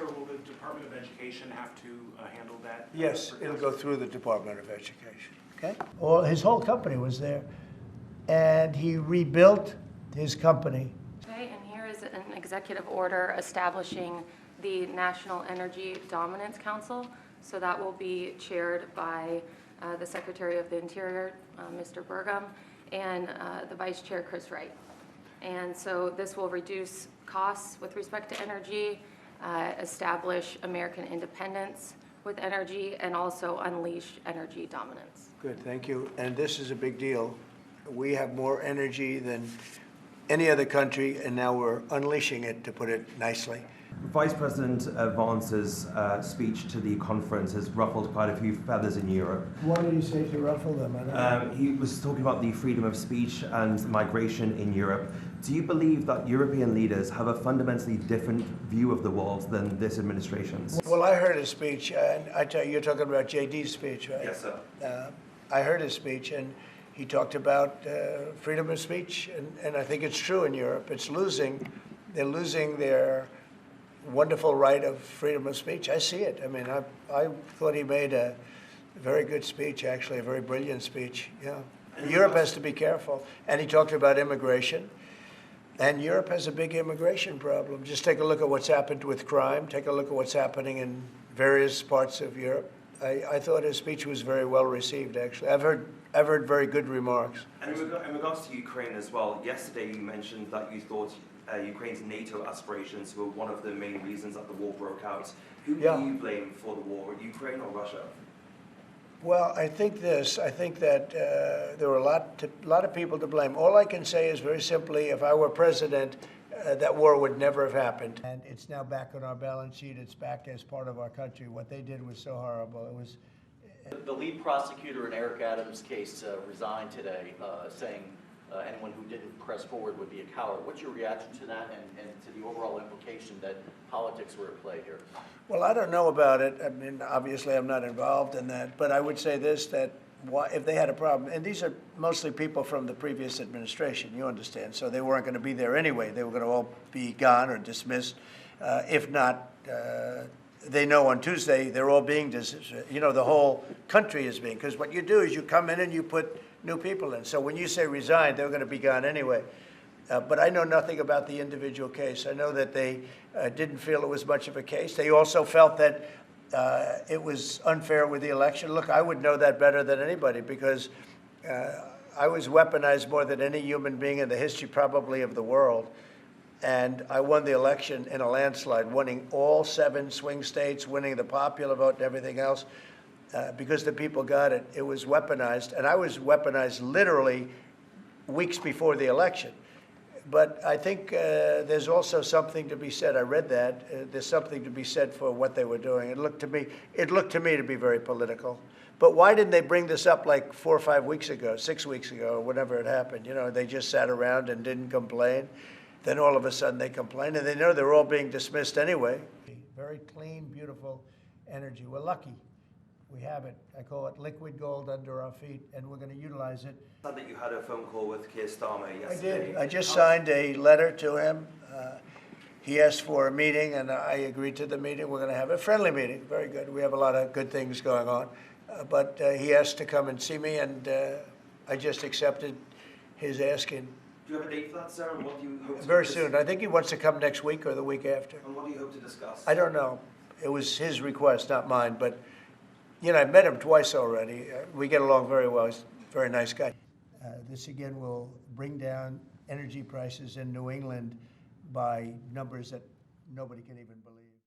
Sir, will the Department of Education have to handle that? Yes, it'll go through the Department of Education. Okay? Well, his whole company was there, and he rebuilt his company. Okay, and here is an executive order establishing the National Energy Dominance Council. So that will be chaired by the Secretary of the Interior, Mr. Burgum, and the Vice Chair, Chris Wright. And so this will reduce costs with respect to energy, establish American independence with energy, and also unleash energy dominance. Good, thank you. And this is a big deal. We have more energy than any other country, and now we're unleashing it, to put it nicely. Vice President Vance's speech to the conference has ruffled quite a few feathers in Europe. What did he say to ruffle them? I don't know. He was talking about the freedom of speech and migration in Europe. Do you believe that European leaders have a fundamentally different view of the world than this administration's? Well, I heard his speech, and I tell you, you're talking about JD's speech, right? Yes, sir. I heard his speech, and he talked about freedom of speech, and I think it's true in Europe. It's losing. They're losing their wonderful right of freedom of speech. I see it. I mean, I thought he made a very good speech, actually, a very brilliant speech. Yeah. Europe has to be careful. And he talked about immigration. And Europe has a big immigration problem. Just take a look at what's happened with crime. Take a look at what's happening in various parts of Europe. I thought his speech was very well received, actually. I've heard very good remarks. And in regards to Ukraine as well, yesterday you mentioned that you thought Ukraine's NATO aspirations were one of the main reasons that the war broke out. Who do you blame for the war, Ukraine or Russia? Well, I think that there were a lot of people to blame. All I can say is very simply, if I were president, that war would never have happened. And it's now back on our balance sheet. It's back as part of our country. What they did was so horrible. It was. The lead prosecutor in Eric Adams' case resigned today, saying anyone who didn't press forward would be a coward. What's your reaction to that and to the overall implication that politics were at play here? Well, I don't know about it. I mean, obviously I'm not involved in that. But I would say this, that if they had a problem, and these are mostly people from the previous administration, you understand, so they weren't going to be there anyway. They were going to all be gone or dismissed. If not, they know on Tuesday they're all being dismissed. You know, the whole country is being, because what you do is you come in and you put new people in. So when you say resign, they're going to be gone anyway. But I know nothing about the individual case. I know that they didn't feel it was much of a case. They also felt that it was unfair with the election. Look, I would know that better than anybody because I was weaponized more than any human being in the history probably of the world. And I won the election in a landslide, winning all 7 swing states, winning the popular vote and everything else. Because the people got it. It was weaponized, and I was weaponized literally weeks before the election. But I think there's also something to be said. I read that. There's something to be said for what they were doing. It looked to me to be very political. But why didn't they bring this up like 4 or 5 weeks ago, 6 weeks ago, or whenever it happened? You know, they just sat around and didn't complain. Then all of a sudden they complain, and they know they're all being dismissed anyway. Very clean, beautiful energy. We're lucky. We have it. I call it liquid gold under our feet, and we're going to utilize it. I that you had a phone call with Keir Starmer yesterday. I did. I just signed a letter to him. He asked for a meeting, and I agreed to the meeting. We're going to have a friendly meeting. Very good. We have a lot of good things going on. But he asked to come and see me, and I just accepted his asking. Do you have a date for that, sir? And what do you hope to Very soon. I think he wants to come next week or the week after. And what do you hope to discuss? I don't know. It was his request, not mine. But, you know, I've met him twice already. We get along very well. He's a very nice guy. This, again, will bring down energy prices in New England by numbers that nobody can even believe.